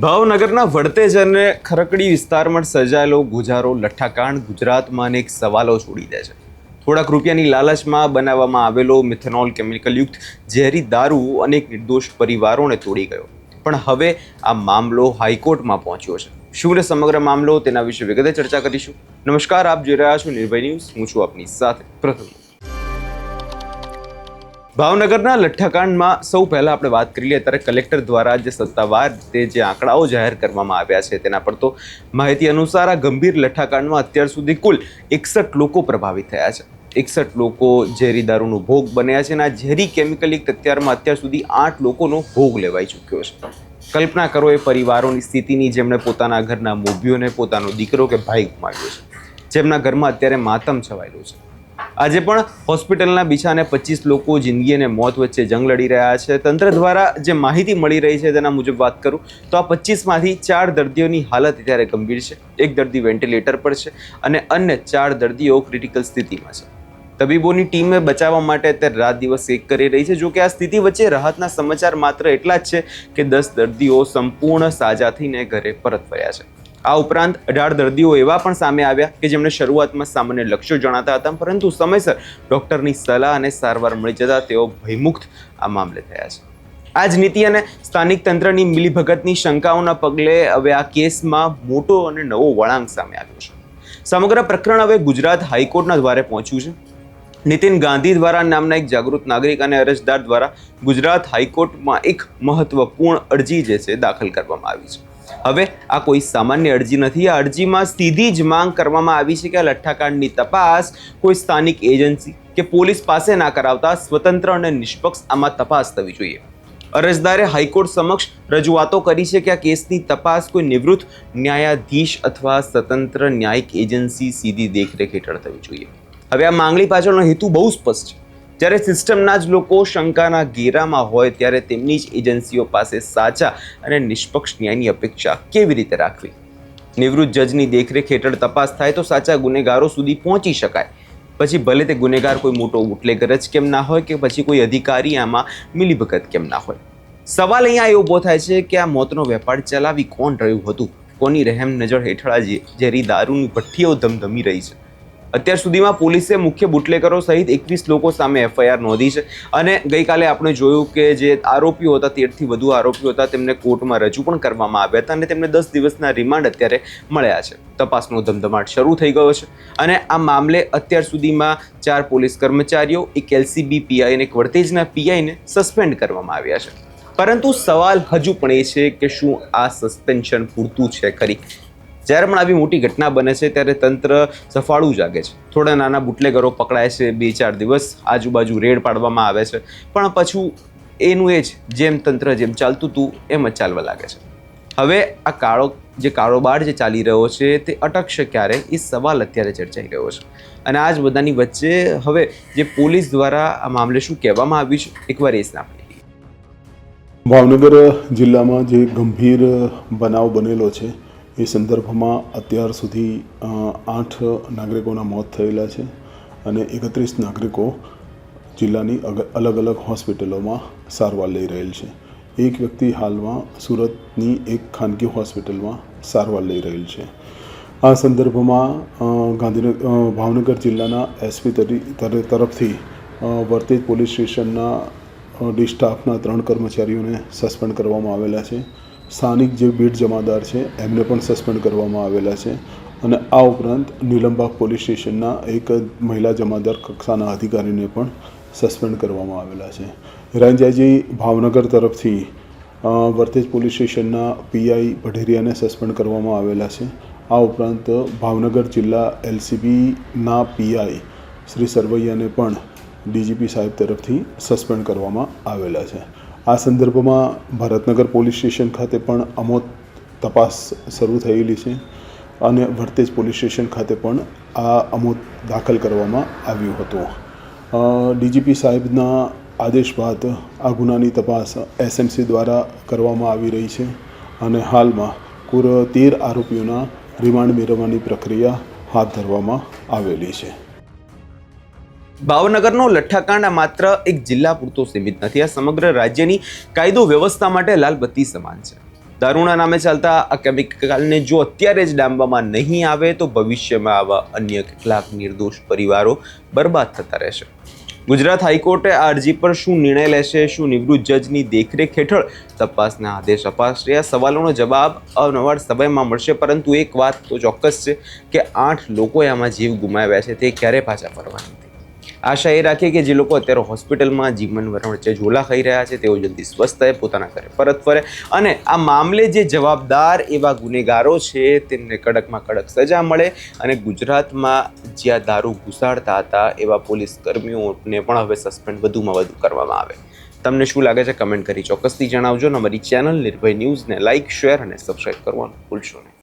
ભાવનગરના વડતેજ અને ખરકડી વિસ્તારમાં સર્જાયેલો ગુજારો લઠ્ઠાકાંડ ગુજરાતમાં અનેક સવાલો છોડી દે છે. થોડાક રૂપિયાની લાલચમાં બનાવવામાં આવેલો મિથેનોલ કેમિકલયુક્ત ઝેરી દારૂ અનેક નિર્દોષ પરિવારોને તોડી ગયો. પણ હવે આ મામલો હાઈકોર્ટમાં પહોંચ્યો છે. શું છે સમગ્ર મામલો, તેના વિશે વિગતે ચર્ચા કરીશું. નમસ્કાર, આપ જોઈ રહ્યા છો નિર્ભય ન્યૂઝ. હું છું આપની સાથે પ્રથમ. ભાવનગરના લઠ્ઠાકાંડમાં સૌ પહેલાં આપણે વાત કરી લઈએ. ત્યારે કલેક્ટર દ્વારા જે સત્તાવાર રીતે જે આંકડાઓ જાહેર કરવામાં આવ્યા છે તેના પર તો માહિતી અનુસાર આ ગંભીર લઠ્ઠાકાંડમાં અત્યાર સુધી કુલ 61 લોકો પ્રભાવિત થયા છે. 61 લોકો ઝેરી દારૂનો ભોગ બન્યા છે અને આ ઝેરી કેમિકલયુક્ત અત્યારમાં અત્યાર સુધી 8 લોકોનો ભોગ લેવાઈ ચૂક્યો છે. કલ્પના કરો એ પરિવારોની સ્થિતિની જેમણે પોતાના ઘરના મોભીઓને, પોતાનો દીકરો કે ભાઈ ગુમાવ્યો છે, જેમના ઘરમાં અત્યારે માતમ છવાયેલો છે. આજે પણ હોસ્પિટલના બિછાને 25 લોકો જિંદગી અને મોત વચ્ચે જંગ લડી રહ્યા છે. તંત્ર દ્વારા જે માહિતી મળી રહી છે તેના મુજબ વાત કરું તો આ 25માંથી 4 દર્દીઓની હાલત અત્યારે ગંભીર છે. એક દર્દી વેન્ટિલેટર પર છે અને અન્ય 4 દર્દીઓ ક્રિટિકલ સ્થિતિમાં છે. તબીબોની ટીમે બચાવવા માટે અત્યારે રાત દિવસ એક કરી રહી છે. જો કે આ સ્થિતિ વચ્ચે રાહતના સમાચાર માત્ર એટલા જ છે કે 10 દર્દીઓ સંપૂર્ણ સાજા થઈને ઘરે પરત ફર્યા છે. આ ઉપરાંત 18 દર્દીઓ એવા પણ સામે આવ્યા કે જેમને શરૂઆતમાં સામાન્ય લક્ષણો જણાતા હતા, પરંતુ સમયસર ડોક્ટરની સલાહ અને સારવાર મળી જતા તેઓ ભયમુક્ત આ મામલે થયા છે. આ જ નીતિ અને સ્થાનિક તંત્રની મિલીભગતની શંકાઓના પગલે હવે આ કેસમાં મોટો અને નવો વળાંક સામે આવ્યો છે. સમગ્ર પ્રકરણ હવે ગુજરાત હાઈકોર્ટના દ્વારે પહોંચ્યું છે. નીતિન ગાંધી દ્વારા નામના એક જાગૃત નાગરિક અને અરજદાર દ્વારા ગુજરાત હાઈકોર્ટમાં એક મહત્વપૂર્ણ અરજી જે છે દાખલ કરવામાં આવી છે. હવે આ કોઈ સામાન્ય અરજી નથી. આ અરજીમાં સીધી જ માંગ કરવામાં આવી છે કે આ લઠ્ઠાકાંડની તપાસ કોઈ સ્થાનિક એજન્સી કે પોલીસ પાસે ના કરાવતા સ્વતંત્ર અને નિષ્પક્ષ આમાં તપાસ થવી જોઈએ. અરજદારે હાઈકોર્ટ સમક્ષ રજૂઆતો કરી છે કે આ કેસની તપાસ કોઈ નિવૃત્ત ન્યાયાધીશ અથવા સ્વતંત્ર ન્યાયિક એજન્સી સીધી દેખરેખ હેઠળ થવી જોઈએ. હવે આ માંગણી પાછળનો હેતુ બહુ સ્પષ્ટ છે. જ્યારે સિસ્ટમના જ લોકો શંકાના ઘેરામાં હોય ત્યારે તેમની જ એજન્સીઓ પાસે સાચા અને નિષ્પક્ષ ન્યાયની અપેક્ષા કેવી રીતે રાખવી? નિવૃત્ત જજની દેખરેખ હેઠળ તપાસ થાય તો સાચા ગુનેગારો સુધી પહોંચી શકાય. પછી ભલે તે ગુનેગાર કોઈ મોટો બુટલેગર જ કેમ ના હોય કે પછી કોઈ અધિકારી આમાં મિલીભગત કેમ ના હોય. સવાલ અહીંયા એ ઊભો થાય છે કે આ મોતનો વેપાર ચલાવી કોણ રહ્યું હતું? કોની રહેમ નજર હેઠળ આ ઝેરી દારૂની ભઠ્ઠીઓ ધમધમી રહી છે? અત્યાર સુધીમાં પોલીસે મુખ્ય બુટલેગરો સહિત 21 લોકો સામે એફઆઈઆર નોંધી છે અને ગઈકાલે આપણે જોયું કે જે આરોપીઓ હતા, 13થી વધુ આરોપીઓ હતા, તેમને કોર્ટમાં રજૂ પણ કરવામાં આવ્યા હતા અને તેમને 10 દિવસના રિમાન્ડ અત્યારે મળ્યા છે. તપાસનો ધમધમાટ શરૂ થઈ ગયો છે અને આ મામલે અત્યાર સુધીમાં 4 પોલીસ કર્મચારીઓ, એક એલસીબી પીઆઈ અને એક વડતેજના પીઆઈને સસ્પેન્ડ કરવામાં આવ્યા છે. પરંતુ સવાલ હજુ પણ એ છે કે શું આ સસ્પેન્શન પૂરતું છે ખરી? જ્યારે પણ આવી મોટી ઘટના બને છે ત્યારે તંત્ર સફાળું જાગે છે. થોડા નાના બુટલેગરો પકડાય છે, 2-4 દિવસ આજુબાજુ રેડ પાડવામાં આવે છે, પણ પાછું એનું એ જ જેમ તંત્ર જેમ ચાલતું હતું એમ જ ચાલવા લાગે છે. હવે આ કારોબાર જે ચાલી રહ્યો છે તે અટકશે ક્યારે એ સવાલ અત્યારે ચર્ચાઈ રહ્યો છે. અને આ જ બધાની વચ્ચે હવે જે પોલીસ દ્વારા આ મામલે શું કહેવામાં આવ્યું છે એકવાર એ સાંભળીએ. ભાવનગર જિલ્લામાં જે ગંભીર બનાવ બનેલો છે એ સંદર્ભમાં અત્યાર સુધી 8 નાગરિકોના મોત થયેલા છે અને 31 નાગરિકો જિલ્લાની અલગ અલગ હોસ્પિટલોમાં સારવાર લઈ રહેલ છે. એક વ્યક્તિ હાલમાં સુરતની એક ખાનગી હોસ્પિટલમાં સારવાર લઈ રહેલ છે. આ સંદર્ભમાં ભાવનગર જિલ્લાના એસપી તરફથી વડતેજ પોલીસ સ્ટેશનના ડી સ્ટાફના 3 કર્મચારીઓને સસ્પેન્ડ કરવામાં આવેલા છે. સ્થાનિક જે બીટ જમાદાર છે એમને પણ સસ્પેન્ડ કરવામાં આવેલા છે અને આ ઉપરાંત નીલમબાગ પોલીસ સ્ટેશનના એક મહિલા જમાદાર કક્ષાના અધિકારીને પણ સસ્પેન્ડ કરવામાં આવેલા છે. હિરાંજાજી ભાવનગર તરફથી વડતેજ પોલીસ સ્ટેશનના પીઆઈ ભઢેરિયાને સસ્પેન્ડ કરવામાં આવેલા છે. આ ઉપરાંત ભાવનગર જિલ્લા એલસીબીના પીઆઈ શ્રી સરવૈયાને પણ ડીજીપી સાહેબ તરફથી સસ્પેન્ડ કરવામાં આવેલા છે. આ સંદર્ભમાં ભરતનગર પોલીસ સ્ટેશન ખાતે પણ અમોત તપાસ શરૂ થયેલી છે અને વડતેજ પોલીસ સ્ટેશન ખાતે પણ આ અમોત દાખલ કરવામાં આવ્યું હતું. ડીજીપી સાહેબના આદેશ બાદ આ ગુનાની તપાસ એસએમસી દ્વારા કરવામાં આવી રહી છે અને હાલમાં કુલ 13 આરોપીઓના રિમાન્ડ મેળવવાની પ્રક્રિયા હાથ ધરવામાં આવેલી છે. ભાવનગરનો લઠ્ઠાકાંડ માત્ર એક જિલ્લા પૂરતો સીમિત નથી. આ સમગ્ર રાજ્યની કાયદો વ્યવસ્થા માટે લાલબત્તી સમાન છે. દારૂના નામે ચાલતા આ કેમિકલને જો અત્યારે જ ડામવામાં નહીં આવે તો ભવિષ્યમાં આવા અન્ય કેટલાક નિર્દોષ પરિવારો બરબાદ થતા રહેશે. ગુજરાત હાઈકોર્ટે આ અરજી પર શું નિર્ણય લેશે, શું નિવૃત્ત જજની દેખરેખ હેઠળ તપાસના આદેશ અપાશે, આ સવાલોનો જવાબ અવનવાર સમયમાં મળશે. પરંતુ એક વાત તો ચોક્કસ છે કે 8 લોકોએ આમાં જીવ ગુમાવ્યા છે તે ક્યારે પાછા ફરવાના નથી. આશા એ રાખીએ કે જે લોકો અત્યારે હોસ્પિટલમાં જીવન મરણ વચ્ચે ઝોલા ખાઈ રહ્યા છે તેઓ જલ્દી સ્વસ્થ થાય, પોતાના ઘરે પરત ફરે અને આ મામલે જે જવાબદાર એવા ગુનેગારો છે તેમને કડકમાં કડક સજા મળે અને ગુજરાતમાં જ્યાં દારૂ ઘુસાડતા હતા એવા પોલીસ કર્મીઓને પણ હવે સસ્પેન્ડ વધુમાં વધુ કરવામાં આવે. તમને શું લાગે છે કમેન્ટ કરી ચોક્કસથી જણાવજો અને અમારી ચેનલ નિર્ભય ન્યૂઝને લાઇક, શેર અને સબસ્ક્રાઇબ કરવાનું ભૂલશો નહીં.